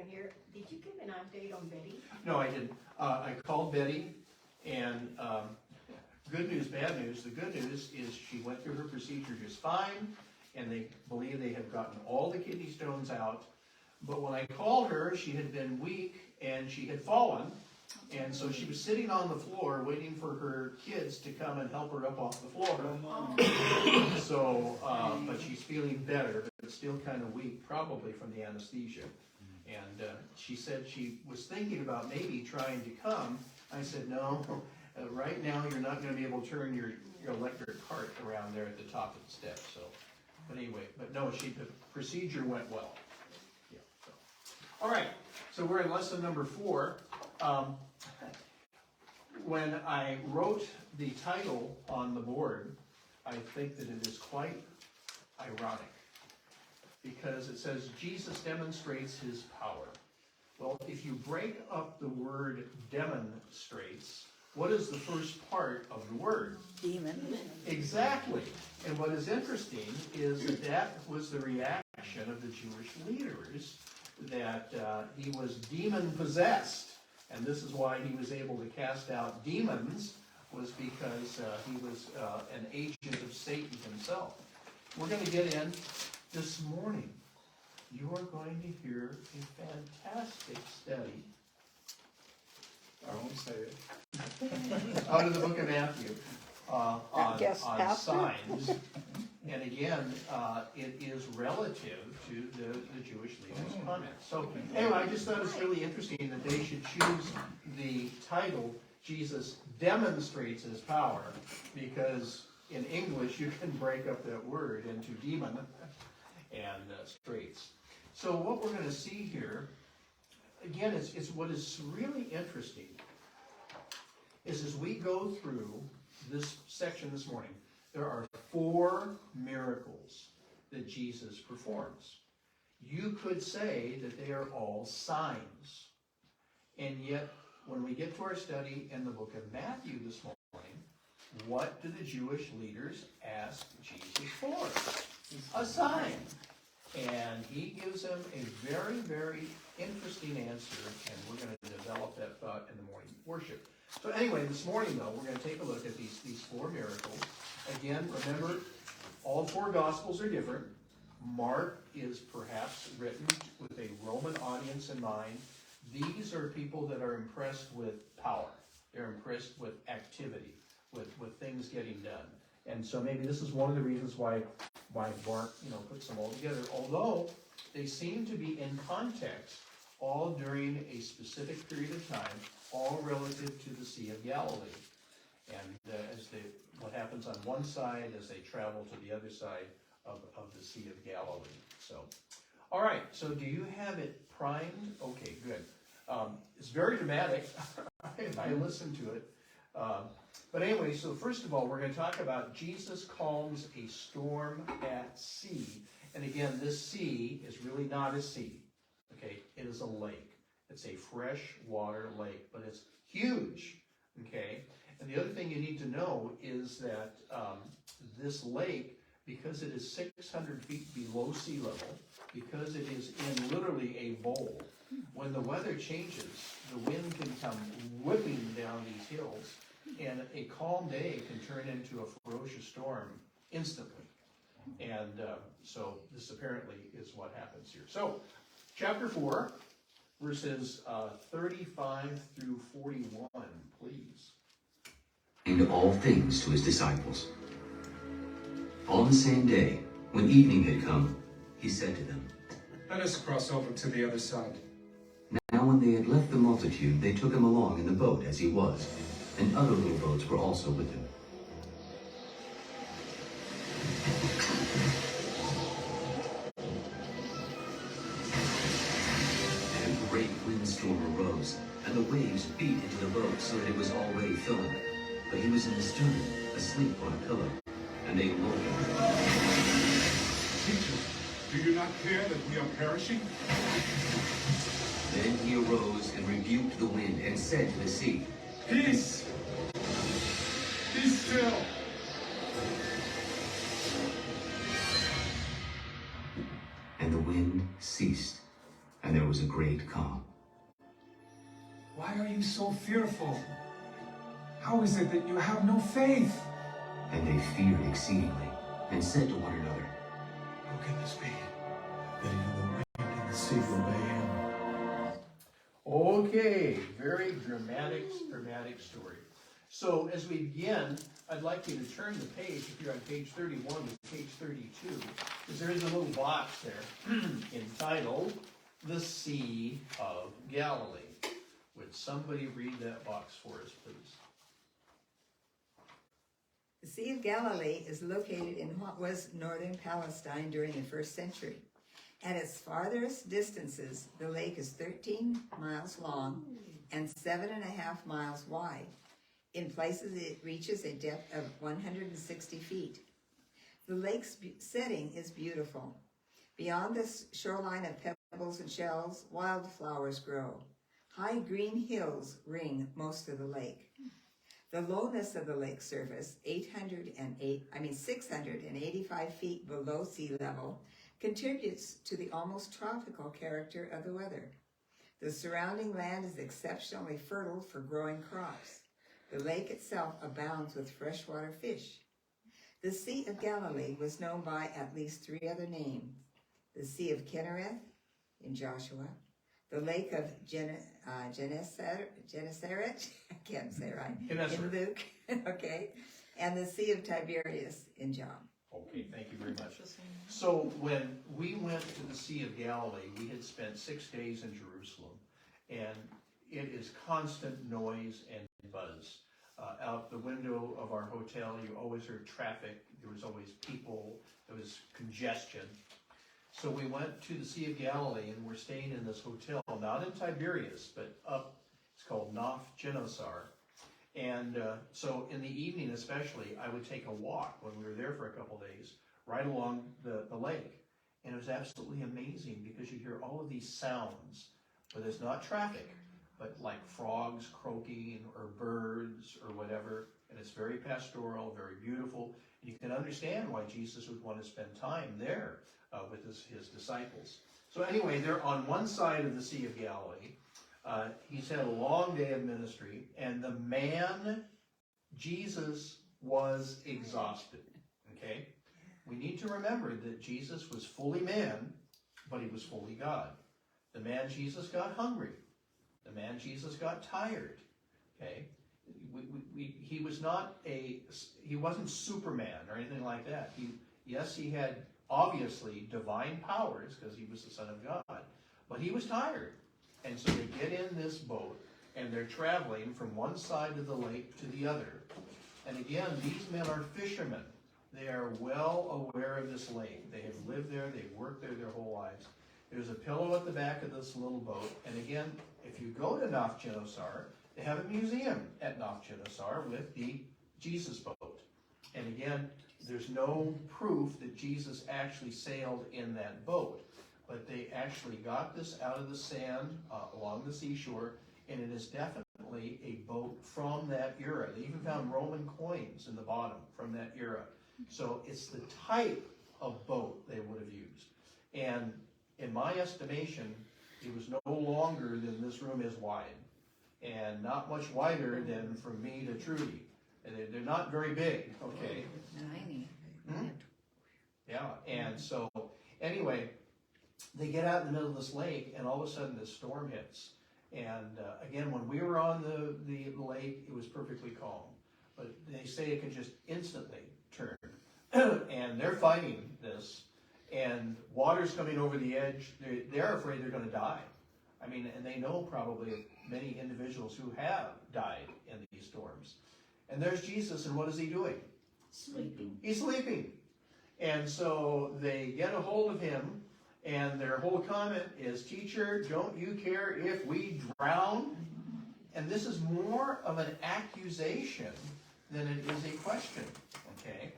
gonna hear, did you give an update on Betty? No, I didn't. I called Betty, and good news, bad news. The good news is she went through her procedure just fine, and they believe they have gotten all the kidney stones out. But when I called her, she had been weak and she had fallen, and so she was sitting on the floor waiting for her kids to come and help her up off the floor. So, but she's feeling better, but still kind of weak, probably from the anesthesia. And she said she was thinking about maybe trying to come. I said, no, right now you're not going to be able to turn your electric cart around there at the top of the steps. So, but anyway, but no, the procedure went well. Yeah. So. All right, so we're in lesson number 4. When I wrote the title on the board, I think that it is quite ironic, because it says Jesus demonstrates his power. Well, if you break up the word demonstrates, what is the first part of the word? Demon. Exactly. And what is interesting is that that was the reaction of the Jewish leaders, that he was demon-possessed. And this is why he was able to cast out demons, was because he was an agent of Satan himself. We're going to get in this morning. You are going to hear a fantastic study. I won't say it. Out of the book of Matthew on after. signs. And again, it is relative to the Jewish leaders' comments. So anyway, I just thought it's really interesting that they should choose the title, Jesus demonstrates his power, because in English you can break up that word into demon and straits. So what we're going to see here, again, it's what is really interesting is as we go through this section this morning, there are 4 miracles that Jesus performs. You could say that they are all signs. And yet, when we get to our study in the book of Matthew this morning, what do the Jewish leaders ask Jesus for? A sign. And he gives them a very, very interesting answer, and we're going to develop that thought in the morning worship. So anyway, this morning, though, we're going to take a look at these 4 miracles. Again, remember, all 4 Gospels are different. Mark is perhaps written with a Roman audience in mind. These are people that are impressed with power. They're impressed with activity, with things getting done. And so maybe this is one of the reasons why Mark, puts them all together. Although they seem to be in context all during a specific period of time, all relative to the Sea of Galilee. And what happens on one side as they travel to the other side of the Sea of Galilee. So, all right, so do you have it primed? Okay, good. It's very dramatic. I listened to it. But anyway, so first of all, we're going to talk about Jesus calms a storm at sea. And again, this sea is really not a sea. Okay, it is a lake. It's a freshwater lake, but it's huge. Okay, and the other thing you need to know is that this lake, because it is 600 feet below sea level, because it is in literally a bowl, when the weather changes, the wind can come whipping down these hills, and a calm day can turn into a ferocious storm instantly. And so this apparently is what happens here. So, chapter 4, verses 35 through 41, please. And all things to his disciples. On the same day, when evening had come, he said to them, Let us cross over to the other side. Now when they had left the multitude, they took him along in the boat as he was, and other little boats were also with him. And a great windstorm arose, and the waves beat into the boat so that it was already filling. But he was in the stern, asleep on a pillow, and they woke him. Teacher, do you not care that we are perishing? Then he arose and rebuked the wind and said to the sea, Peace! Be still! And the wind ceased, and there was a great calm. Why are you so fearful? How is it that you have no faith? And they feared exceedingly, and said to one another, Who can this be? That even the wind and the sea obey him. Okay, very dramatic story. So as we begin, I'd like you to turn the page, if you're on page 31 to page 32, because there is a little box there entitled The Sea of Galilee. Would somebody read that box for us, please? The Sea of Galilee is located in what was northern Palestine during the first century. At its farthest distances, the lake is 13 miles long and 7.5 miles wide. In places, it reaches a depth of 160 feet. The lake's setting is beautiful. Beyond the shoreline of pebbles and shells, wildflowers grow. High green hills ring most of the lake. The lowness of the lake surface, 685 feet below sea level, contributes to the almost tropical character of the weather. The surrounding land is exceptionally fertile for growing crops. The lake itself abounds with freshwater fish. The Sea of Galilee was known by at least 3 other names. The Sea of Kinnereth in Joshua, the Lake of Gennesaret, I can't say it right, in Luke, okay, and the Sea of Tiberias in John. Okay, thank you very much. So when we went to the Sea of Galilee, we had spent 6 days in Jerusalem, and it is constant noise and buzz. Out the window of our hotel, you always heard traffic, there was always people, there was congestion. So we went to the Sea of Galilee, and we're staying in this hotel, not in Tiberias, but up, it's called Naf Genosar. And so in the evening especially, I would take a walk when we were there for a couple days, right along the lake. And it was absolutely amazing because you hear all of these sounds, but there's not traffic, but like frogs croaking or birds or whatever. And it's very pastoral, very beautiful. And you can understand why Jesus would want to spend time there with his disciples. So anyway, they're on one side of the Sea of Galilee. He's had a long day of ministry, and the man, Jesus, was exhausted, okay? We need to remember that Jesus was fully man, but he was fully God. The man Jesus got hungry. The man Jesus got tired, okay? He wasn't Superman or anything like that. He had obviously divine powers because he was the Son of God, but he was tired. And so they get in this boat, and they're traveling from one side of the lake to the other. And again, these men are fishermen. They are well aware of this lake. They have lived there, they've worked there their whole lives. There's a pillow at the back of this little boat. And again, if you go to Naf Genosar, they have a museum at Naf Genosar with the Jesus boat. And again, there's no proof that Jesus actually sailed in that boat. But they actually got this out of the sand along the seashore, and it is definitely a boat from that era. They even found Roman coins in the bottom from that era. So it's the type of boat they would have used. And in my estimation, it was no longer than this room is wide, and not much wider than from me to Trudy. And they're not very big, okay? Tiny. Yeah, and so anyway, they get out in the middle of this lake, and all of a sudden this storm hits. And again, when we were on the lake, it was perfectly calm. But they say it can just instantly turn. And they're fighting this, and water's coming over the edge. They're afraid they're going to die. I mean, and they know probably many individuals who have died in these storms. And there's Jesus, and what is he doing? Sleeping. He's sleeping. And so they get a hold of him, and their whole comment is, "Teacher, don't you care if we drown?" And this is more of an accusation than it is a question, okay?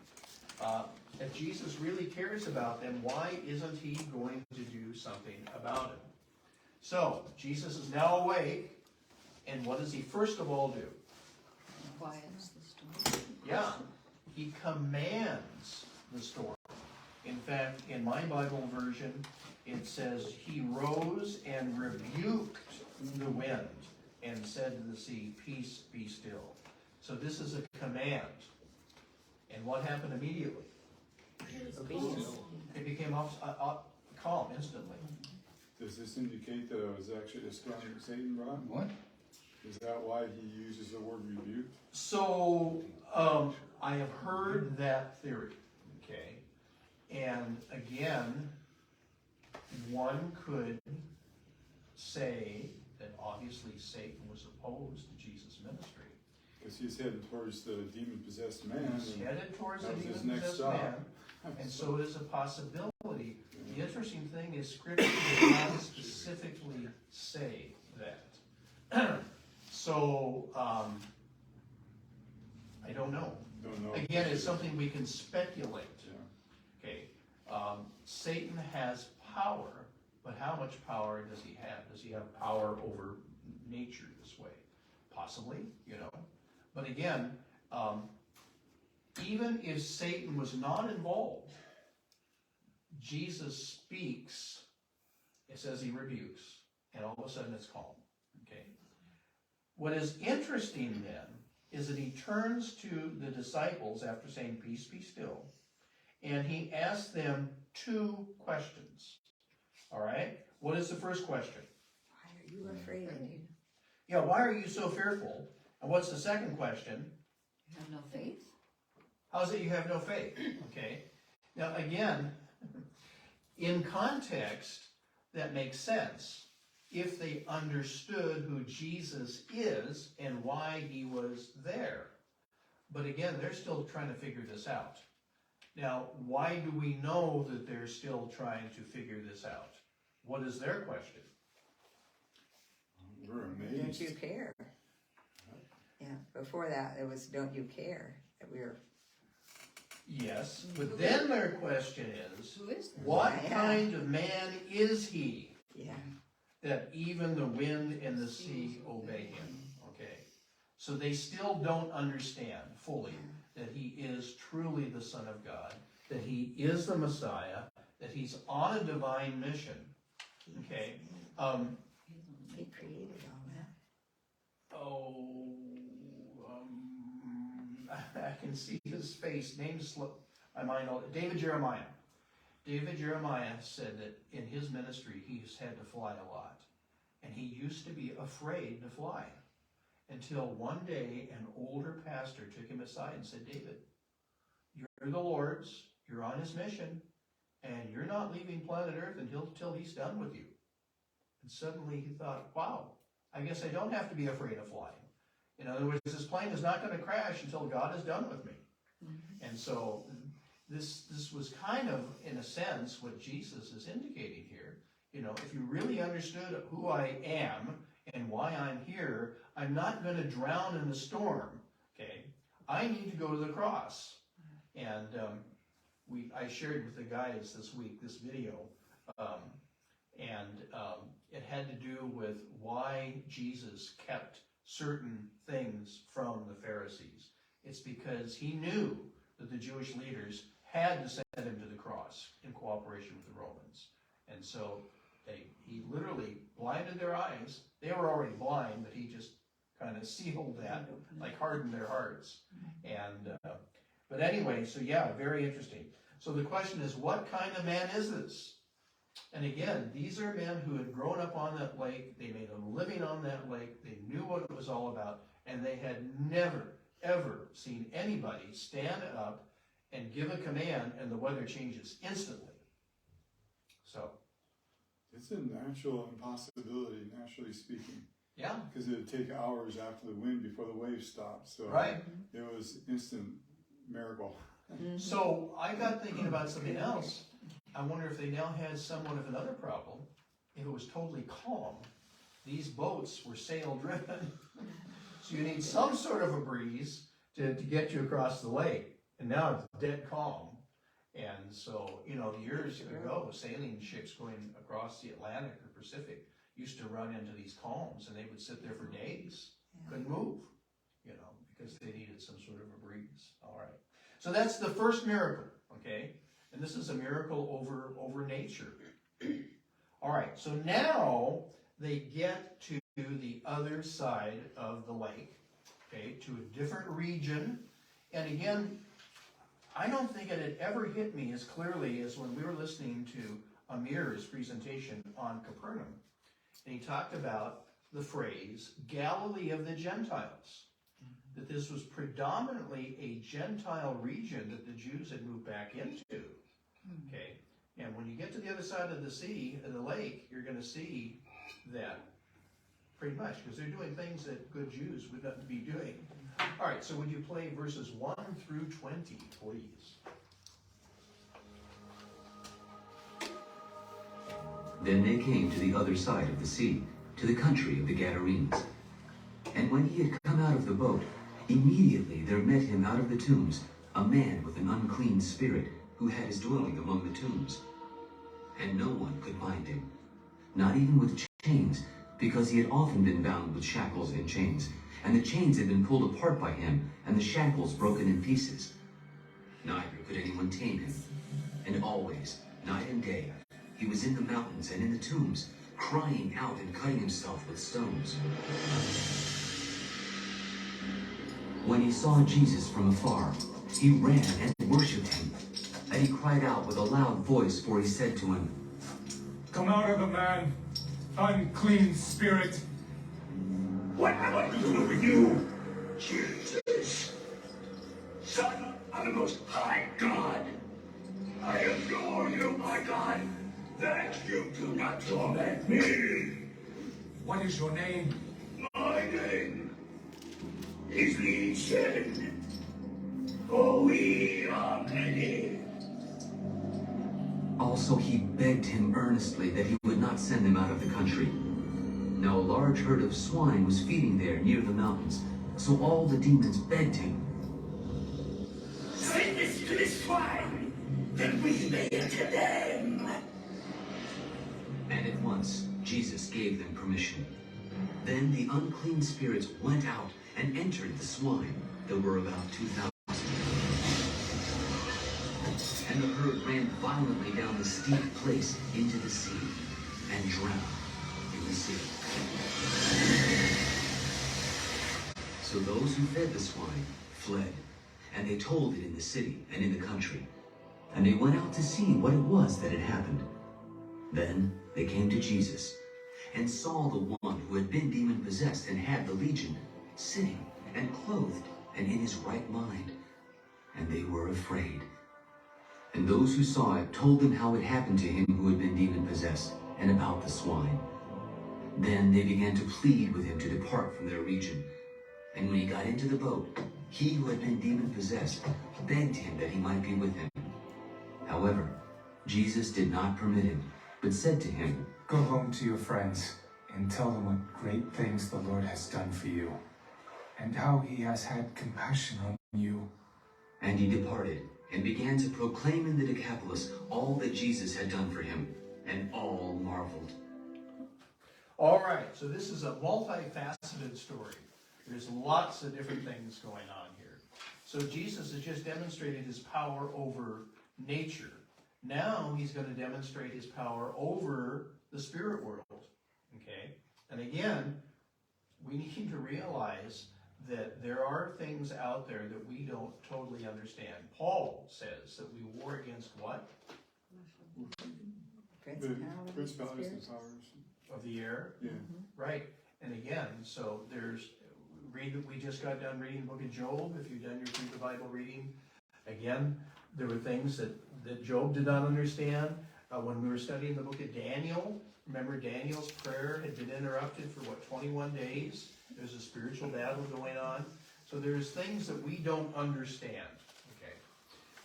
If Jesus really cares about them, why isn't he going to do something about it? So, Jesus is now awake, and what does he first of all do? Quiets the storm. Yeah, he commands the storm. In fact, in my Bible version, it says, he rose and rebuked the wind and said to the sea, peace, be still. So this is a command. And what happened immediately? Obedience. It became calm instantly. Does this indicate that it was actually a storm that Satan brought? What? Is that why he uses the word rebuke? So, I have heard that theory, okay? And again, one could say that obviously Satan was opposed to Jesus' ministry. Because he's heading towards the demon-possessed man. He's headed towards the that was his demon-possessed next man, stop. and so it is a possibility. The interesting thing is Scripture does not specifically say that. So, I don't know. Don't know. Again, it's something we can speculate. Yeah. Okay, Satan has power, but how much power does he have? Does he have power over nature this way? Possibly, you know. But again, even if Satan was not involved, Jesus speaks, it says he rebukes, and all of a sudden it's calm, okay? What is interesting then is that he turns to the disciples after saying, peace, be still, and he asks them two questions, all right? What is the first question? Why are you afraid? Yeah, why are you so fearful? And what's the second question? You have no faith? How's it you have no faith? Okay. Now again, in context, that makes sense if they understood who Jesus is and why he was there. But again, they're still trying to figure this out. Now, why do we know that they're still trying to figure this out? What is their question? We're Don't amazed. you care? Yeah, before that, it was, don't you care? That we were, Yes, but then their question is, Who is that? what Yeah. kind of man is he yeah. that even the wind and the sea obey him? Okay, so they still don't understand fully that he is truly the Son of God, that he is the Messiah, that he's on a divine mission. Okay, He created all that. I can see his face, name slip my mind. David Jeremiah. David Jeremiah said that in his ministry he has had to fly a lot. And he used to be afraid to fly. Until one day an older pastor took him aside and said, David, you're the Lord's, you're on his mission, and you're not leaving planet Earth until he's done with you. And suddenly he thought, wow, I guess I don't have to be afraid of flying. In other words, this plane is not going to crash until God is done with me. Mm-hmm. And so this was kind of, in a sense, what Jesus is indicating here. You know, if you really understood who I am and why I'm here, I'm not going to drown in the storm, okay? I need to go to the cross. And I shared with the guys this week this video, it had to do with why Jesus kept certain things from the Pharisees. It's because he knew that the Jewish leaders had to send him to the cross in cooperation with the Romans. And so he literally blinded their eyes. They were already blind, but he just kind of sealed that, like hardened their hearts. And but anyway, so yeah, very interesting. So the question is, what kind of man is this? And again, these are men who had grown up on that lake. They made a living on that lake. They knew what it was all about. And they had never, ever seen anybody stand up and give a command and the weather changes instantly. So. It's a natural impossibility, naturally speaking. Yeah. Because it would take hours after the wind before the waves stopped. So right. It was instant miracle. So I got thinking about something else. I wonder if they now had somewhat of another problem. If it was totally calm, these boats were sail driven. So you need some sort of a breeze to get you across the lake. And now it's dead calm. And so, you know, years ago, sailing ships going across the Atlantic or Pacific used to run into these calms, and they would sit there for days, couldn't move, you know, because they needed some sort of a breeze. All right. So that's the first miracle, okay? And this is a miracle over nature. All right, so now they get to the other side of the lake, okay, to a different region. And again, I don't think it had ever hit me as clearly as when we were listening to Amir's presentation on Capernaum. And he talked about the phrase, Galilee of the Gentiles. That this was predominantly a Gentile region that the Jews had moved back into. Okay, and when you get to the other side of the sea, of the lake, you're going to see that pretty much, because they're doing things that good Jews would not be doing. All right, so would you play verses 1 through 20, please? Then they came to the other side of the sea, to the country of the Gadarenes. And when he had come out of the boat, immediately there met him out of the tombs a man with an unclean spirit, who had his dwelling among the tombs. And no one could bind him, not even with chains, because he had often been bound with shackles and chains, and the chains had been pulled apart by him, and the shackles broken in pieces. Neither could anyone tame him. And always, night and day, he was in the mountains and in the tombs, crying out and cutting himself with stones. When he saw Jesus from afar, he ran and worshipped him. And he cried out with a loud voice, for he said to him, Come out of the man, unclean spirit. What have I to do with you, Jesus, Son of the Most High God? I adore you, my God, that you do not torment me. What is your name? My name is Legion, for we are many. Also he begged him earnestly that he would not send them out of the country. Now a large herd of swine was feeding there near the mountains, so all the demons begged him, Say this to the swine, that we may enter them. and at once Jesus gave them permission. Then the unclean spirits went out and entered the swine. There were about 2,000. And the herd ran violently down the steep place into the sea and drowned in the sea. So those who fed the swine fled, and they told it in the city and in the country. And they went out to see what it was that had happened. Then they came to Jesus and saw the one who had been demon-possessed and had the legion sitting and clothed and in his right mind. And they were afraid. And those who saw it told them how it happened to him who had been demon-possessed and about the swine. Then they began to plead with him to depart from their region. And when he got into the boat, he who had been demon-possessed begged him that he might be with him. However, Jesus did not permit him, but said to him, Go home to your friends and tell them what great things the Lord has done for you, and how he has had compassion on you. And he departed and began to proclaim in the Decapolis all that Jesus had done for him, and all marveled. All right, so this is a multifaceted story. There's lots of different things going on here. So Jesus has just demonstrated his power over nature. Now he's going to demonstrate his power over the spirit world. Okay? And again, we need to realize that there are things out there that we don't totally understand. Paul says that we war against what? Principalities and powers. Of the air? Yeah. Right. And again, so we just got done reading the book of Job. If you've done your through the Bible reading, again, there were things that Job did not understand. When we were studying the book of Daniel, remember Daniel's prayer had been interrupted for 21 days? There's a spiritual battle going on. So there's things that we don't understand. Okay.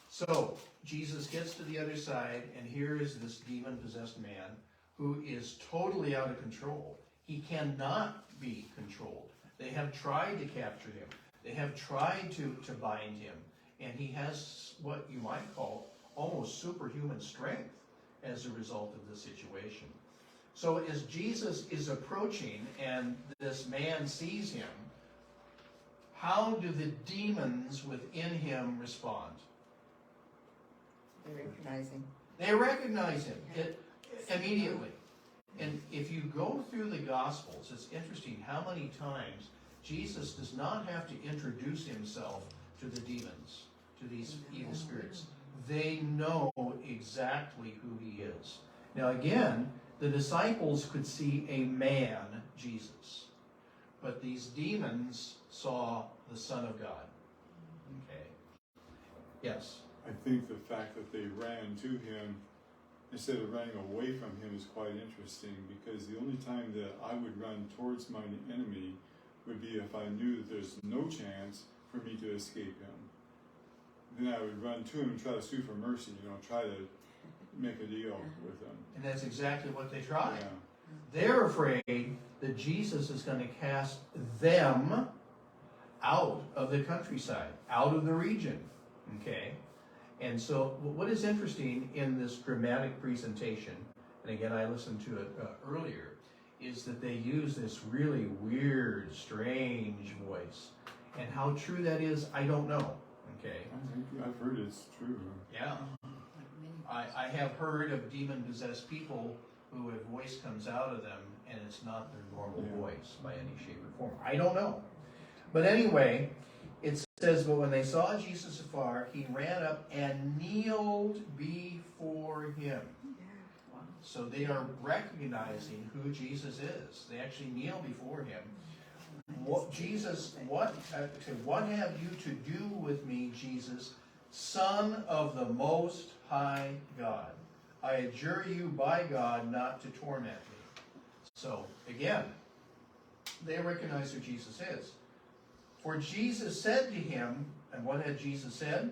So Jesus gets to the other side, and here is this demon-possessed man who is totally out of control. He cannot be controlled. They have tried to capture him. They have tried to bind him. And he has what you might call almost superhuman strength as a result of the situation. So as Jesus is approaching and this man sees him, how do the demons within him respond? They recognize him. They recognize him immediately. And if you go through the Gospels, it's interesting how many times Jesus does not have to introduce himself to the demons, to these evil spirits. They know exactly who he is. Now again, the disciples could see a man, Jesus, but these demons saw the Son of God. Okay. Yes. I think the fact that they ran to him instead of running away from him is quite interesting, because the only time that I would run towards my enemy would be if I knew that there's no chance for me to escape him. Then I would run to him and try to sue for mercy, try to make a deal with him. And that's exactly what they tried. Yeah. They're afraid that Jesus is going to cast them out of the countryside, out of the region. Okay? And so what is interesting in this dramatic presentation, and again I listened to it earlier, is that they use this really weird, strange voice. And how true that is, I don't know. Okay? I've heard it's true. Yeah. I have heard of demon-possessed people who a voice comes out of them and it's not their normal voice by any shape or form. I don't know. But anyway, it says, but when they saw Jesus afar, he ran up and kneeled before him. So they are recognizing who Jesus is. They actually kneel before him. What have you to do with me, Jesus, Son of the Most High God? I adjure you by God not to torment me. So, again, they recognize who Jesus is. For Jesus said to him, and what had Jesus said?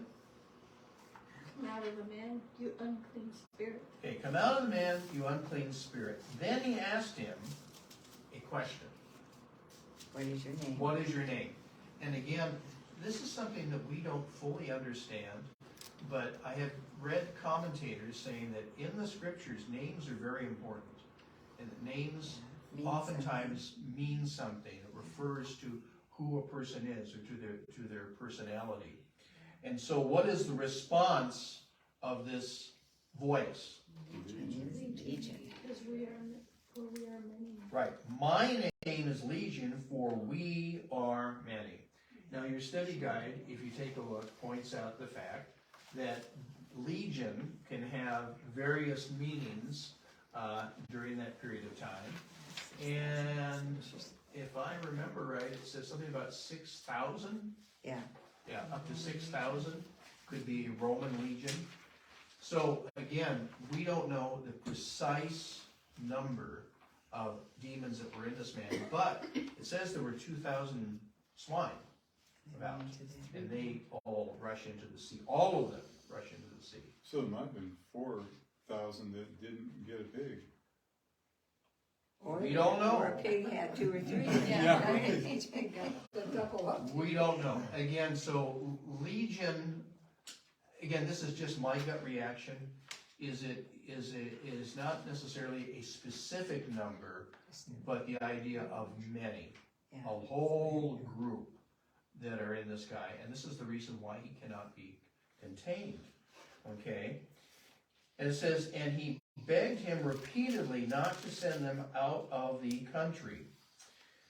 Come out of the man, you unclean spirit. Okay, come out of the man, you unclean spirit. Then he asked him a question. What is your name? What is your name? And again, this is something that we don't fully understand, but I have read commentators saying that in the scriptures, names are very important. And that names oftentimes mean something. It refers to who a person is or to their personality. And so what is the response of this voice? Legion. Because we are many. Right. My name is Legion, for we are many. Now your study guide, if you take a look, points out the fact that Legion can have various meanings during that period of time. And if I remember right, it says something about 6,000? Yeah. Yeah, up to 6,000 could be Roman legion. So again, we don't know the precise number of demons that were in this man, but it says there were 2,000 swine about, and they all rush into the sea. All of them rush into the sea. So there might have been 4,000 that didn't get a pig. We don't know. Or a pig had 2 or 3. Yeah. Each pig got the double up. We don't know. Again, so legion, again, this is just my gut reaction, is not necessarily a specific number, but the idea of many, a whole group that are in this guy, and this is the reason why he cannot be contained. Okay? And it says, and he begged him repeatedly not to send them out of the country.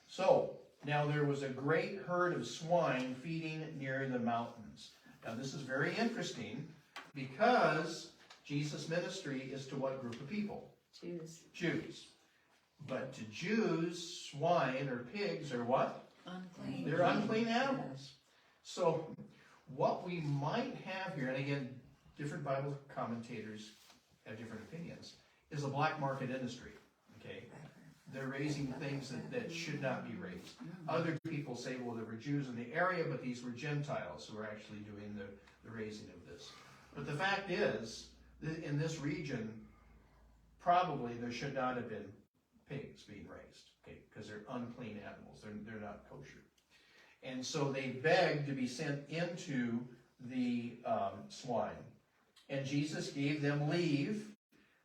So, now there was a great herd of swine feeding near the mountains. Now this is very interesting, because Jesus' ministry is to what group of people? Jews. Jews. But to Jews, swine or pigs are what? Unclean. They're unclean animals. So what we might have here, and again, different Bible commentators have different opinions, is a black market industry. Okay? They're raising things that should not be raised. Other people say, well, there were Jews in the area, but these were Gentiles who were actually doing the raising of this. But the fact is, in this region, probably there should not have been pigs being raised, okay, because they're unclean animals. They're not kosher. And so they begged to be sent into the swine. And Jesus gave them leave.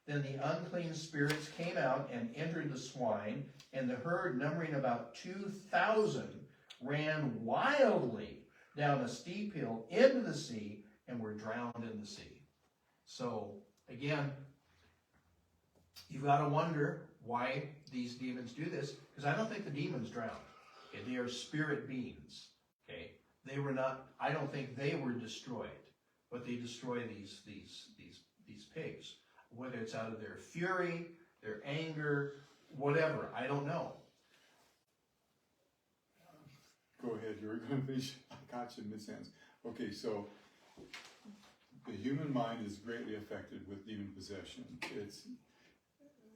Then the unclean spirits came out and entered the swine, and the herd, numbering about 2,000, ran wildly down a steep hill into the sea and were drowned in the sea. So, again, you've got to wonder why these demons do this, because I don't think the demons drowned. Okay? They are spirit beings. Okay? They were not, I don't think they were destroyed, but they destroy these pigs. Whether it's out of their fury, their anger, whatever, I don't know. Go ahead, you were going to finish. I got you in mid-sentence. Okay, so the human mind is greatly affected with demon possession.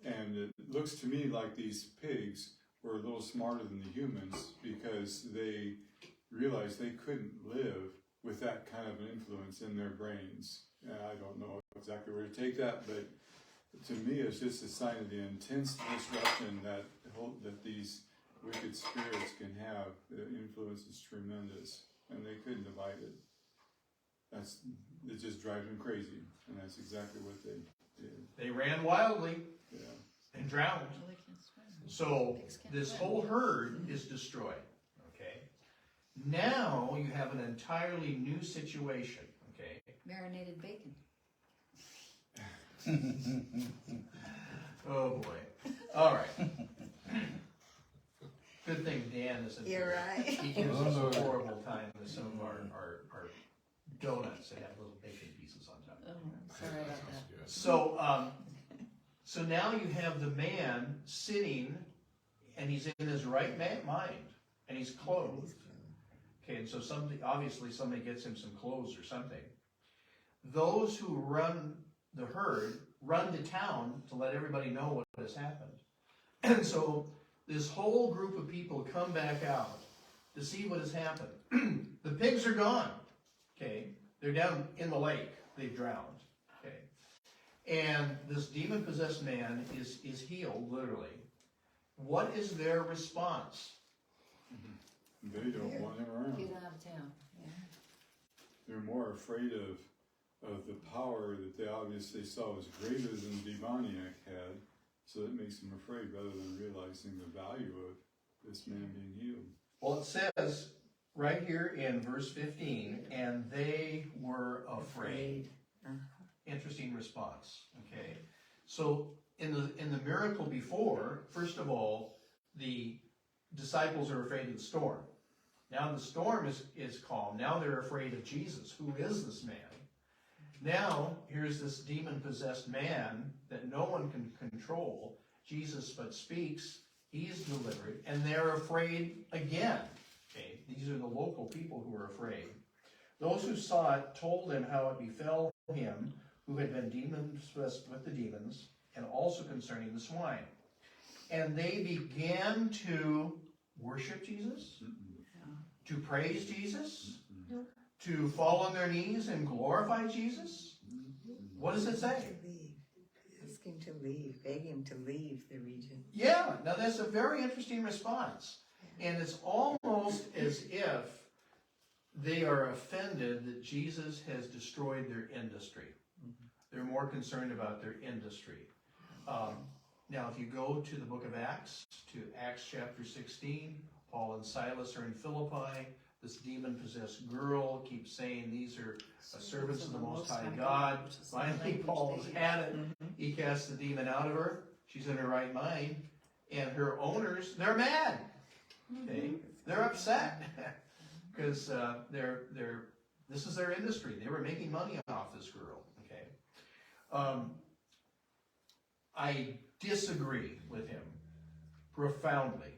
And it looks to me like these pigs were a little smarter than the humans because they realized they couldn't live with that kind of an influence in their brains. And I don't know exactly where to take that, but to me it's just a sign of the intense disruption that these wicked spirits can have. The influence is tremendous, and they couldn't divide it. It just drives them crazy, and that's exactly what they did. They ran wildly. Yeah. And drowned. So this whole herd is destroyed. Okay. Now you have an entirely new situation. Okay. Marinated bacon. Oh boy. All right. Good thing Dan isn't You're here. right. He gives us a horrible time with some of our donuts that have little bacon pieces on top. Oh, sorry about that. So now you have the man sitting, and he's in his right mind, and he's clothed. Okay, and so obviously somebody gets him some clothes or something. Those who run the herd run to town to let everybody know what has happened. And so this whole group of people come back out to see what has happened. The pigs are gone. Okay, they're down in the lake. They've drowned. Okay, and this demon-possessed man is healed, literally. What is their response? They don't want him around. Get out of town. Yeah. They're more afraid of the power that they obviously saw was greater than the demoniac had, so that makes them afraid rather than realizing the value of this man being healed. Well, it says right here in verse 15, and they were afraid. Interesting response. Okay, so in the miracle before, first of all, the disciples are afraid of the storm. Now the storm is calm. Now they're afraid of Jesus. Who is this man? Now here's this demon-possessed man that no one can control. Jesus but speaks. He's delivered, and they're afraid again. Okay, these are the local people who are afraid. Those who saw it told him how it befell him who had been demon-possessed with the demons, and also concerning the swine. And they began to worship Jesus, to praise Jesus, to fall on their knees and glorify Jesus. What does it say? Ask him to leave, beg him to leave the region. Yeah, now that's a very interesting response. And it's almost as if they are offended that Jesus has destroyed their industry. They're more concerned about their industry. Now, if you go to the book of Acts, to Acts chapter 16, Paul and Silas are in Philippi. This demon-possessed girl keeps saying, these are servants of the Most High God. Finally, Paul has had it. He casts the demon out of her. She's in her right mind. And her owners, they're mad. Okay? They're upset. Because this is their industry. They were making money off this girl. Okay? I disagree with him profoundly.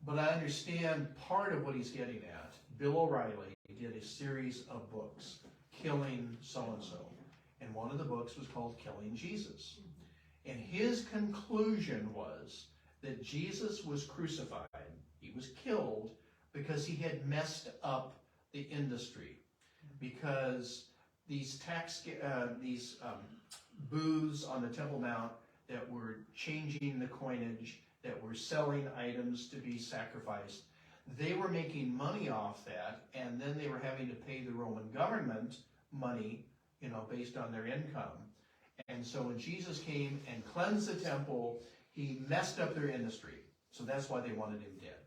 But I understand part of what he's getting at. Bill O'Reilly did a series of books, Killing So-and-so. And one of the books was called Killing Jesus. And his conclusion was that Jesus was crucified. He was killed because he had messed up the industry. Because these booths on the Temple Mount that were changing the coinage, that were selling items to be sacrificed, they were making money off that, and then they were having to pay the Roman government money, based on their income. And so when Jesus came and cleansed the temple, he messed up their industry. So that's why they wanted him dead.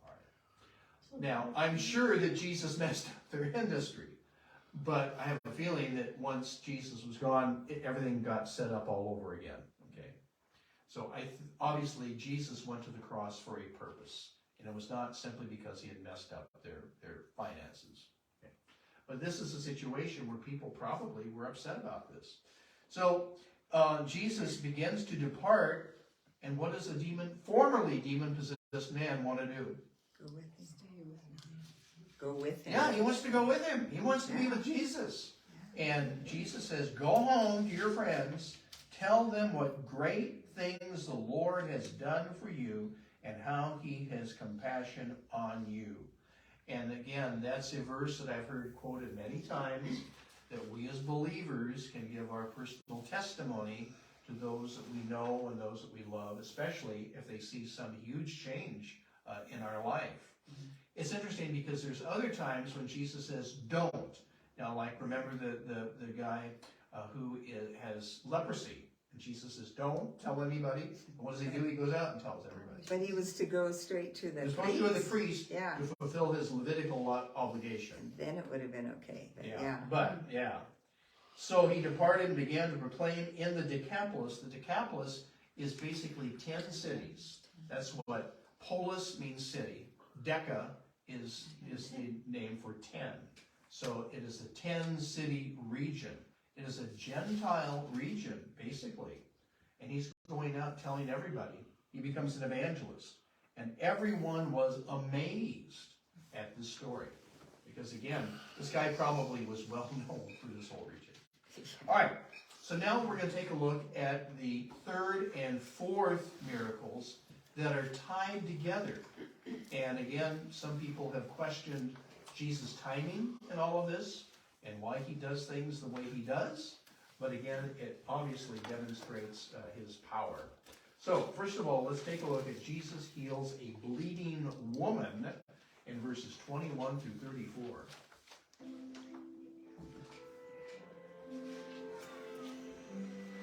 All right. Now, I'm sure that Jesus messed up their industry, But I have a feeling that once Jesus was gone, everything got set up all over again. Okay, so obviously Jesus went to the cross for a purpose, and it was not simply because he had messed up their finances. Okay, but this is a situation where people probably were upset about this. So Jesus begins to depart, and what does a formerly demon-possessed man want to do? Go with him. Go with him. Yeah, he wants to go with him. He wants to be with Jesus. And Jesus says, go home to your friends, tell them what great things the Lord has done for you and how he has compassion on you. And again, that's a verse that I've heard quoted many times, that we as believers can give our personal testimony to those that we know and those that we love, especially if they see some huge change in our life. It's interesting because there's other times when Jesus says, don't. Now, like, remember the guy who has leprosy. And Jesus says, don't tell anybody. And what does he do? He goes out and tells everybody. But he was to go straight to the priest. He was supposed to go to the priest Yeah. to fulfill his Levitical obligation. Then it would have been okay. But so he departed and began to proclaim in the Decapolis. The Decapolis is basically 10 cities. That's what polis means city. Deca is the name for 10. So it is a 10-city region. It is a Gentile region, basically. And he's going out telling everybody. He becomes an evangelist. And everyone was amazed at this story. Because again, this guy probably was well known through this whole region. All right, so now we're going to take a look at the third and fourth miracles that are tied together. And again, some people have questioned Jesus' timing in all of this and why he does things the way he does. But again, it obviously demonstrates his power. So, first of all, let's take a look at Jesus heals a bleeding woman in verses 21 through 34.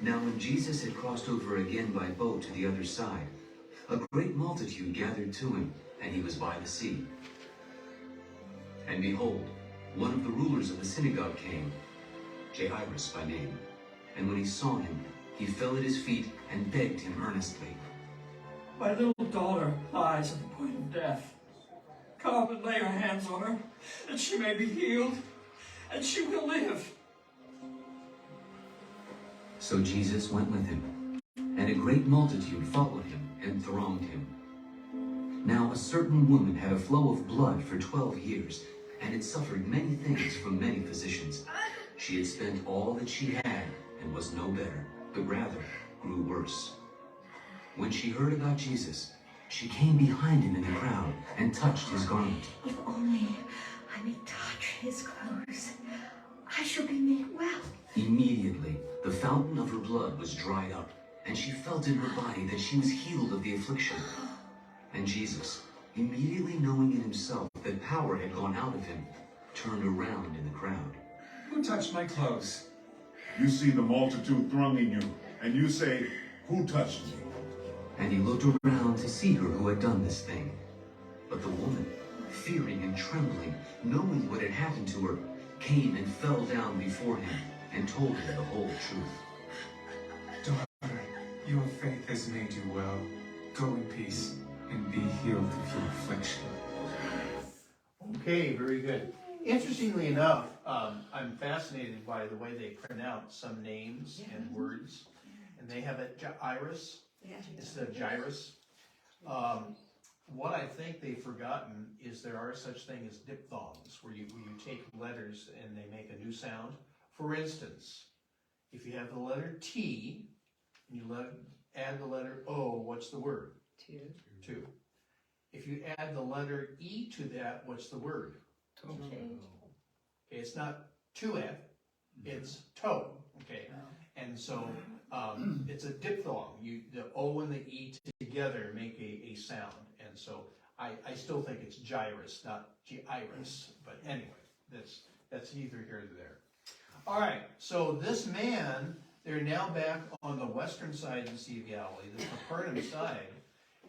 Now when Jesus had crossed over again by boat to the other side, a great multitude gathered to him, and he was by the sea. And behold, one of the rulers of the synagogue came, Jairus by name. And when he saw him, he fell at his feet and begged him earnestly. My little daughter lies at the point of death. Come and lay your hands on her, that she may be healed, and she will live. So Jesus went with him, and a great multitude followed him and thronged him. Now a certain woman had a flow of blood for 12 years, and had suffered many things from many physicians. She had spent all that she had, and was no better, but rather grew worse. When she heard about Jesus, she came behind him in the crowd and touched his garment. If only I may touch his clothes, I shall be made well. Immediately, the fountain of her blood was dried up, and she felt in her body that she was healed of the affliction. And Jesus, immediately knowing in himself that power had gone out of him, turned around in the crowd. Who touched my clothes? You see the multitude thronging you, and you say, who touched me? And he looked around to see her who had done this thing. But the woman, fearing and trembling, knowing what had happened to her, came and fell down before him and told him the whole truth. Daughter, your faith has made you well. Go in peace and be healed of your affliction. Okay, very good. Interestingly enough, I'm fascinated by the way they pronounce some names and words. And they have it Jairus instead of Jairus. What I think they've forgotten is there are such things as diphthongs, where you take letters and they make a new sound. For instance, if you have the letter T and you add the letter O, what's the word? Two. If you add the letter E to that, what's the word? Okay, it's not 2F, it's toe. Okay, and so it's a diphthong. The O and the E together make a sound, and so I still think it's gyrus, not Jairus. But anyway, that's neither here nor there. All right, so this man, they're now back on the western side of the Sea of Galilee, the Capernaum side,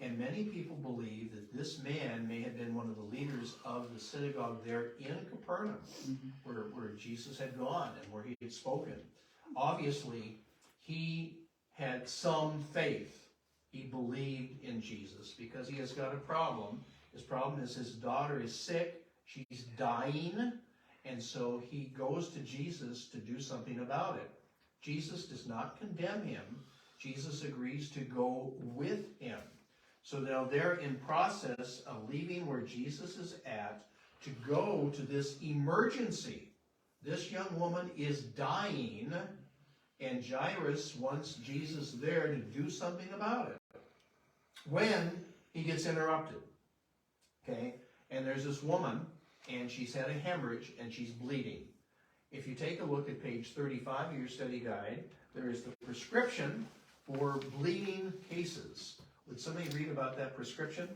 and many people believe that this this man may have been one of the leaders of the synagogue there in Capernaum, where Jesus had gone and where he had spoken. Obviously, he had some faith. He believed in Jesus because he has got a problem. His problem is his daughter is sick, she's dying, and so he goes to Jesus to do something about it. Jesus does not condemn him. Jesus agrees to go with him. So now they're in process of leaving where Jesus is at to go to this emergency. This young woman is dying, and Jairus wants Jesus there to do something about it. When he gets interrupted, okay, and there's this woman, and she's had a hemorrhage, and she's bleeding. If you take a look at page 35 of your study guide, there is the prescription for bleeding cases. Would somebody read about that prescription?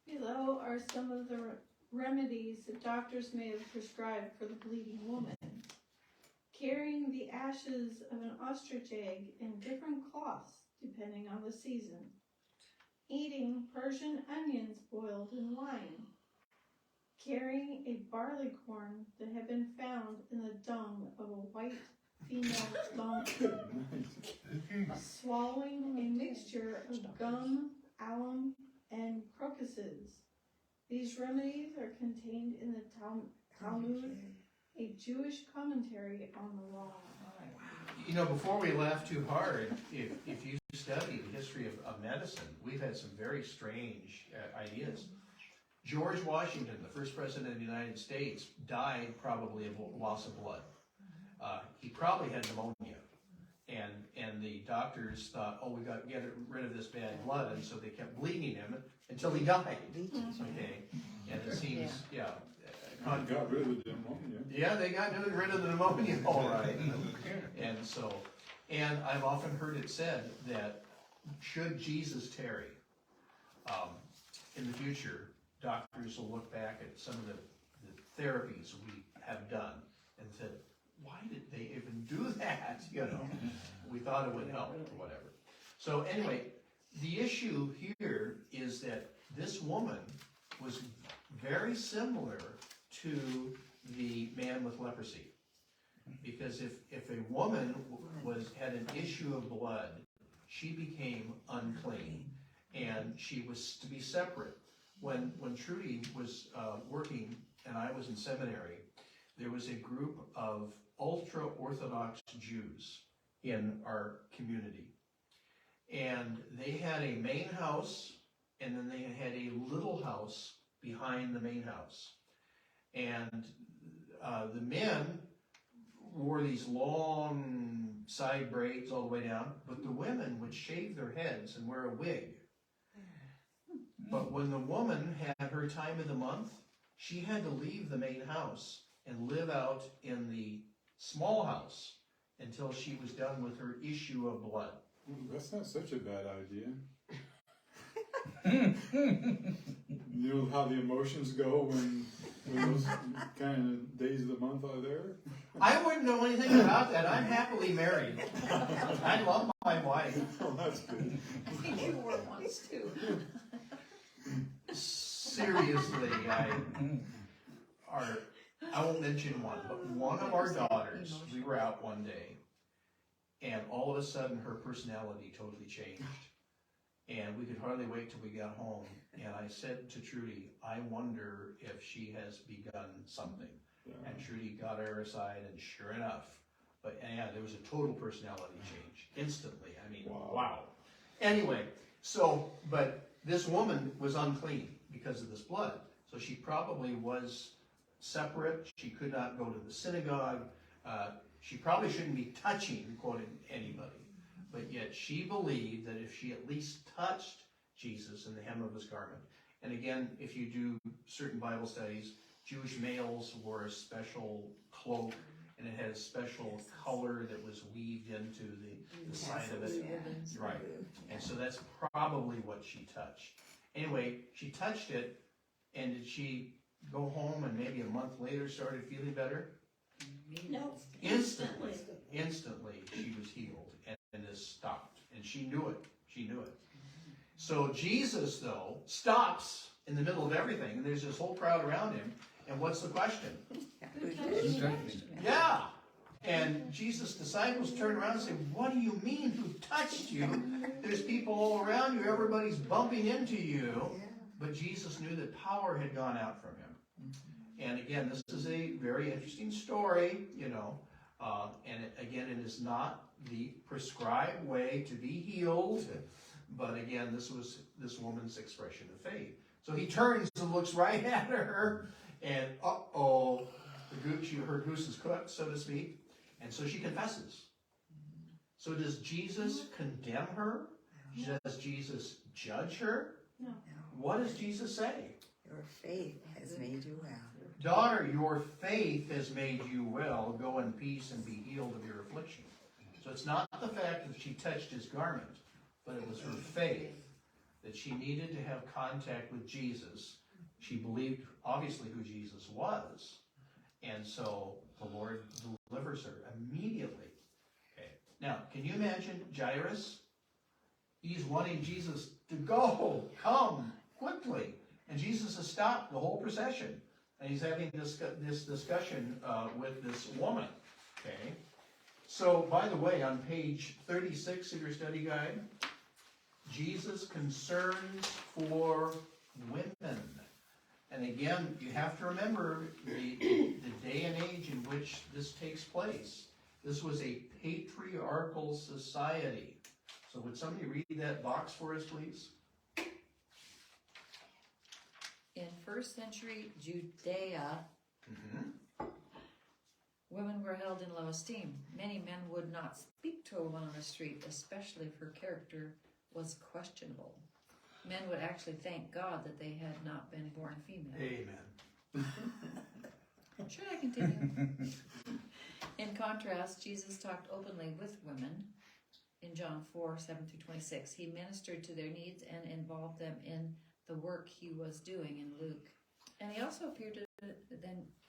Below are some of the remedies that doctors may have prescribed for the bleeding woman. Carrying the ashes of an ostrich egg in different cloths, depending on the season. Eating Persian onions boiled in wine. Carrying a barley corn that had been found in the dung of a white female donkey. Swallowing a mixture of gum, alum, and crocuses. These remedies are contained in the Talmud, a Jewish commentary on the law. You know, before we laugh too hard, if you study the history of medicine, we've had some very strange ideas. George Washington, the first president of the United States, died probably of loss of blood. He probably had pneumonia. And the doctors thought, oh, we got to get rid of this bad blood, and so they kept bleeding him until he died. Okay, and it seems, yeah. Got rid of the pneumonia. Yeah, they got rid of the pneumonia, all right. And so, and I've often heard it said that should Jesus tarry, in the future, doctors will look back at some of the therapies we have done and said, why did they even do that? You know, we thought it would help or whatever. So anyway, the issue here is that this woman was very similar to the man with leprosy. Because if a woman had an issue of blood, she became unclean, and she was to be separate. When Trudy was working and I was in seminary, there was a group of ultra-Orthodox Jews in our community. And they had a main house, and then they had a little house behind the main house. And the men wore these long side braids all the way down, but the women would shave their heads and wear a wig. But when the woman had her time of the month, she had to leave the main house and live out in the small house until she was done with her issue of blood. That's not such a bad idea. You know how the emotions go when those kind of days of the month are there? I wouldn't know anything about that. I'm happily married. I love my wife. Oh, that's good. I think you were once too. Seriously, I won't mention one, but one of our daughters, we were out one day, and all of a sudden her personality totally changed. And we could hardly wait till we got home. And I said to Trudy, I wonder if she has begun something. Yeah. And Trudy got her aside, and sure enough, but yeah, there was a total personality change instantly. I mean, wow. Anyway, so, but this woman was unclean because of this blood. So she probably was separate. She could not go to the synagogue. She probably shouldn't be touching, quoting, anybody. But yet she believed that if she at least touched Jesus in the hem of his garment, and again, if you do certain Bible studies, Jewish males wore a special cloak, and it had a special color that was weaved into the side of it. Right. And so that's probably what she touched. Anyway, she touched it, and did she go home and maybe a month later started feeling better? No. Instantly she was healed, and this stopped. And she knew it. She knew it. So Jesus, though, stops in the middle of everything, and there's this whole crowd around him. And what's the question? Yeah. And Jesus' disciples turn around and say, what do you mean, who touched you? There's people all around you, everybody's bumping into you. But Jesus knew that power had gone out from him. And again, this is a very interesting story, you know. And again, it is not the prescribed way to be healed. But again, this was this woman's expression of faith. So he turns and looks right at her, and uh-oh, her goose is cooked, so to speak. And so she confesses. So does Jesus condemn her? Does Jesus judge her? No. What does Jesus say? Your faith has made you well. Daughter, your faith has made you well. Go in peace and be healed of your affliction. So it's not the fact that she touched his garment, but it was her faith that she needed to have contact with Jesus. She believed, obviously, who Jesus was. And so the Lord delivers her immediately. Okay. Now, can you imagine Jairus? He's wanting Jesus to go, come, quickly. And Jesus has stopped the whole procession. And he's having this discussion with this woman. Okay. So, by the way, on page 36 of your study guide, Jesus' concerns for women. And again, you have to remember the day and age in which this takes place. This was a patriarchal society. So would somebody read that box for us, please? In first century Judea, women were held in low esteem. Many men would not speak to a woman on the street, especially if her character was questionable. Men would actually thank God that they had not been born female. Amen. Should I continue? In contrast, Jesus talked openly with women in John 4:7-26. He ministered to their needs and involved them in the work he was doing in Luke. And he also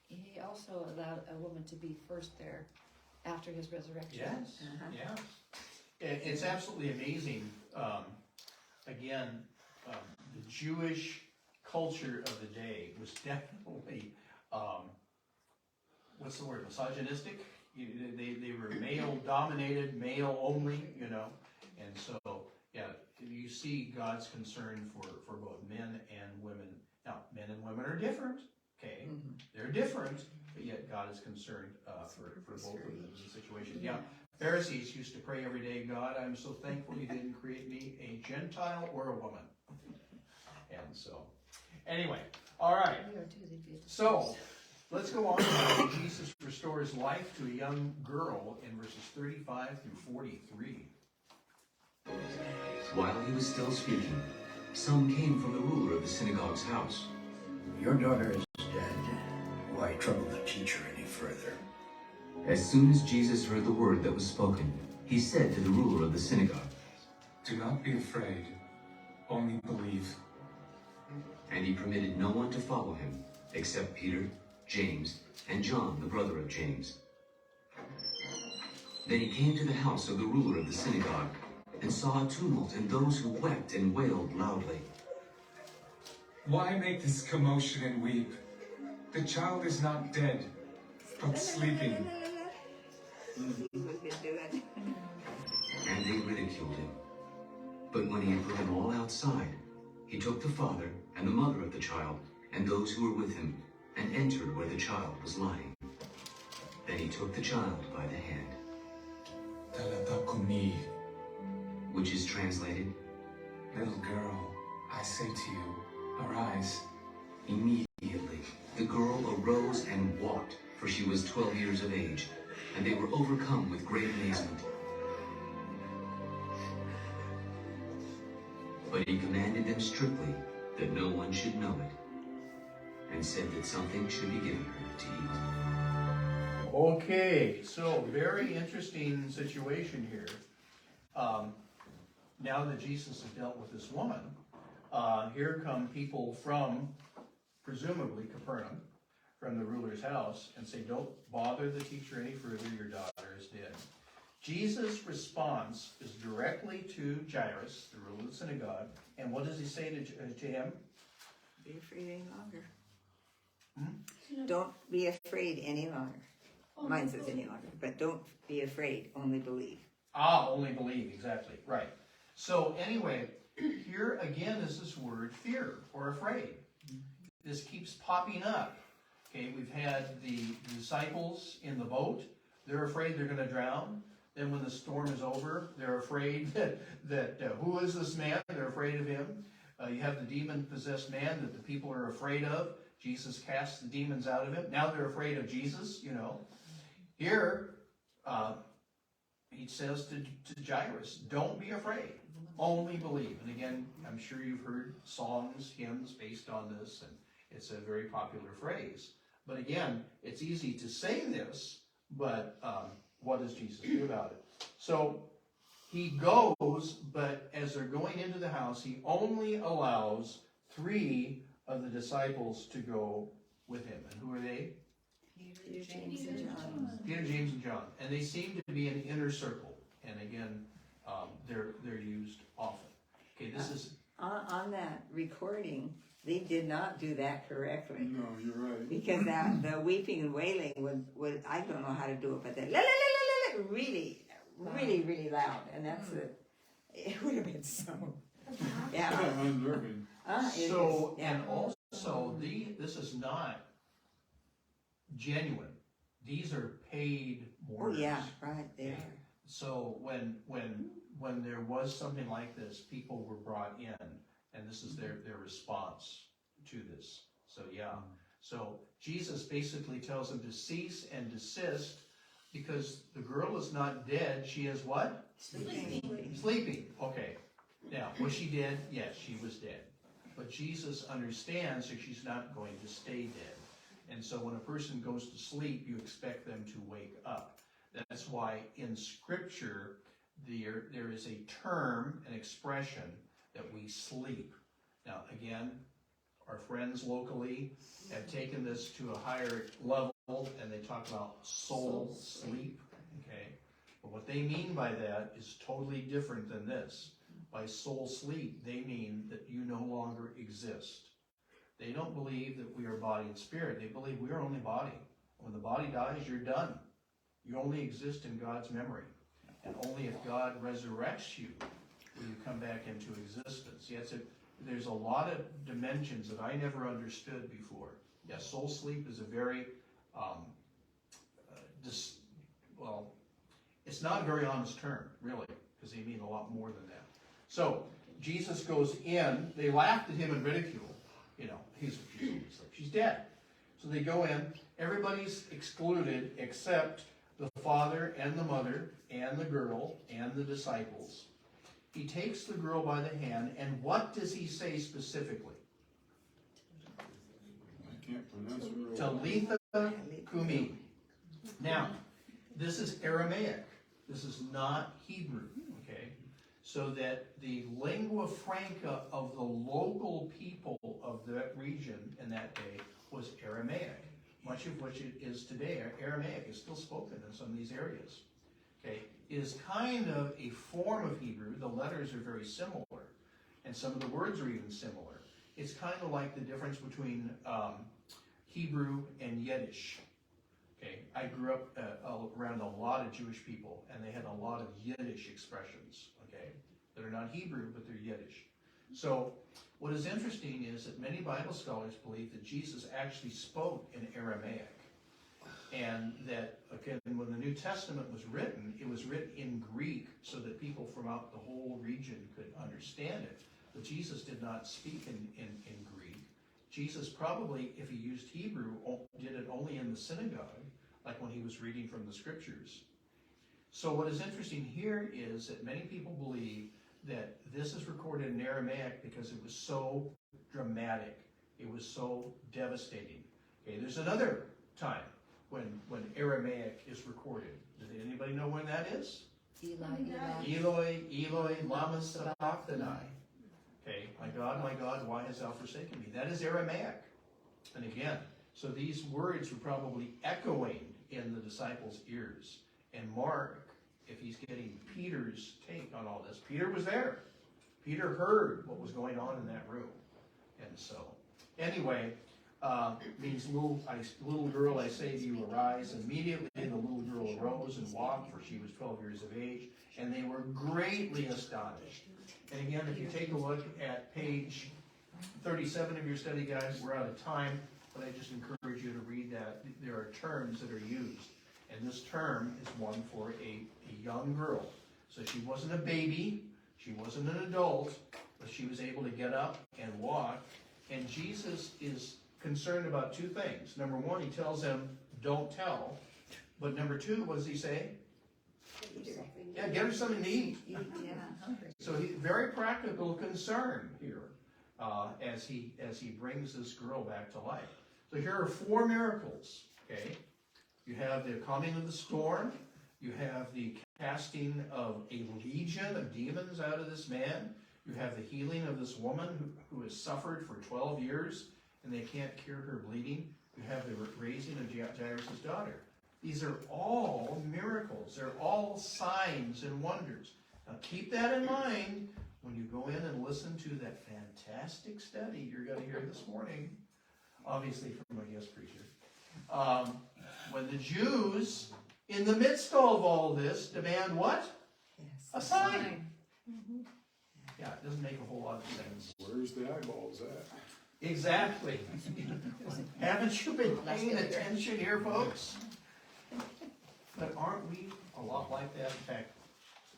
he also allowed a woman to be first there after his resurrection. Yes, yeah. It's absolutely amazing. Again, the Jewish culture of the day was definitely, what's the word, misogynistic? They were male-dominated, male only, you know. And so, yeah, you see God's concern for both men and women. Now, men and women are different, okay? They're different, but yet God is concerned for both of them in the situation. Yeah, Pharisees used to pray every day, God, I'm so thankful you didn't create me a Gentile or a woman. And so, anyway, all right. So, let's go on now. Jesus restores life to a young girl in verses 35-43. While he was still speaking, some came from the ruler of the synagogue's house. Your daughter is dead. Why trouble the teacher any further? As soon as Jesus heard the word that was spoken, he said to the ruler of the synagogue, Do not be afraid, only believe. And he permitted no one to follow him, except Peter, James, and John, the brother of James. Then he came to the house of the ruler of the synagogue, and saw a tumult and those who wept and wailed loudly. Why make this commotion and weep? The child is not dead, but sleeping. And they ridiculed him. But when he had put them all outside, he took the father and the mother of the child and those who were with him, and entered where the child was lying. Then he took the child by the hand, Talata kumi, which is translated, little girl, I say to you, arise. Immediately the girl arose and walked, for she was 12 years of age, and they were overcome with great amazement. But he commanded them strictly that no one should know it, and said that something should be given her to eat. Okay, so very interesting situation here. Now that Jesus has dealt with this woman, here come people from, presumably, Capernaum, from the ruler's house, and say, don't bother the teacher any further, your daughter is dead. Jesus' response is directly to Jairus, the ruler of the synagogue, and what does he say to him? Be afraid any longer. Don't be afraid any longer. Mine says any longer, but don't be afraid, only believe. Only believe, exactly, right. So anyway, here again is this word fear or afraid. This keeps popping up. Okay, we've had the disciples in the boat. They're afraid they're going to drown. Then when the storm is over, they're afraid that who is this man? They're afraid of him. You have the demon-possessed man that the people are afraid of. Jesus casts the demons out of him. Now they're afraid of Jesus, you know. Here, he says to Jairus, don't be afraid, only believe. And again, I'm sure you've heard songs, hymns based on this, and it's a very popular phrase. But again, it's easy to say this, but what does Jesus do about it? So he goes, but as they're going into the house, he only allows 3 of the disciples to go with him. And who are they? Peter, James, and John. Peter, James, and John. And they seem to be an inner circle. And again, they're used often. Okay, this is... On that recording, they did not do that correctly. No, you're right. Because the weeping and wailing would I don't know how to do it, but they really, really, really loud. And that's it would have been so... Yeah. Unnerving. So, and also, this is not genuine. These are paid mourners. Oh yeah, right, they are. So when there was something like this, people were brought in, and this is their response to this. So yeah. So Jesus basically tells them to cease and desist because the girl is not dead. She is what? Sleeping. Okay. Now, was she dead? Yes, she was dead. But Jesus understands that she's not going to stay dead. And so when a person goes to sleep, you expect them to wake up. That's why in Scripture, there is a term, an expression, that we sleep. Now, again, our friends locally have taken this to a higher level, and they talk about soul sleep. Okay? But what they mean by that is totally different than this. By soul sleep, they mean that you no longer exist. They don't believe that we are body and spirit. They believe we are only body. When the body dies, you're done. You only exist in God's memory. And only if God resurrects you will you come back into existence. Yes, there's a lot of dimensions that I never understood before. Yes, soul sleep is a very, it's not a very honest term, really, because they mean a lot more than that. So, Jesus goes in, they laughed at him in ridicule. You know, she's dead. So they go in, everybody's excluded except the father and the mother and the girl and the disciples. He takes the girl by the hand, and what does he say specifically? I can't pronounce it real well. Talitha Kumi. Now, this is Aramaic. This is not Hebrew, okay? So that the lingua franca of the local people of that region in that day was Aramaic, much of which it is today. Aramaic is still spoken in some of these areas. Okay, it is kind of a form of Hebrew. The letters are very similar, and some of the words are even similar. It's kind of like the difference between Hebrew and Yiddish. Okay, I grew up around a lot of Jewish people, and they had a lot of Yiddish expressions. Okay, that are not Hebrew, but they're Yiddish. So, what is interesting is that many Bible scholars believe that Jesus actually spoke in Aramaic. And that, again, when the New Testament was written, it was written in Greek so that people from out the whole region could understand it. But Jesus did not speak in Greek. Jesus probably, if he used Hebrew, did it only in the synagogue, like when he was reading from the scriptures. So what is interesting here is that many people believe that this is recorded in Aramaic because it was so dramatic. It was so devastating. Okay, there's another time when Aramaic is recorded. Does anybody know when that is? Eloi, Eloi, lama sabachthani. Okay, my God, why hast thou forsaken me? That is Aramaic. And again, so these words were probably echoing in the disciples' ears. And Mark if he's getting Peter's take on all this. Peter was there. Peter heard what was going on in that room. And so, anyway, means little girl, I say to you, arise. Immediately the little girl arose and walked, for she was 12 years of age, and they were greatly astonished. And again, if you take a look at page 37 of your study guide, we're out of time, but I just encourage you to read that. There are terms that are used, and this term is one for a young girl. So she wasn't a baby, she wasn't an adult, but she was able to get up and walk. And Jesus is concerned about two things. Number one, he tells them, don't tell. But number two, what does he say? Yeah, get her something to eat. So he very practical concern here as he brings this girl back to life. So here are 4 miracles. Okay, you have the calming of the storm. You have the casting of a legion of demons out of this man. You have the healing of this woman who has suffered for 12 years and they can't cure her bleeding. You have the raising of Jairus' daughter. These are all miracles. They're all signs and wonders. Now keep that in mind when you go in and listen to that fantastic study you're going to hear this morning, obviously from a guest preacher. When the Jews, in the midst of all this, demand what? Yes. A sign. Mm-hmm. Yeah, it doesn't make a whole lot of sense. Where's the eyeballs at? Exactly. Haven't you been paying attention here, folks? But aren't we a lot like that? In fact,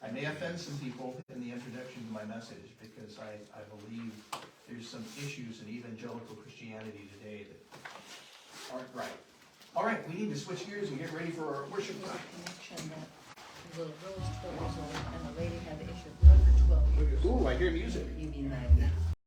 I may offend some people in the introduction to my message because I believe there's some issues in evangelical Christianity today that aren't right. All right, we need to switch gears and get ready for our worship time. Connection that the little girl was 12 years old and the lady had the issue of blood for 12 years. Ooh, I hear music. You mean that?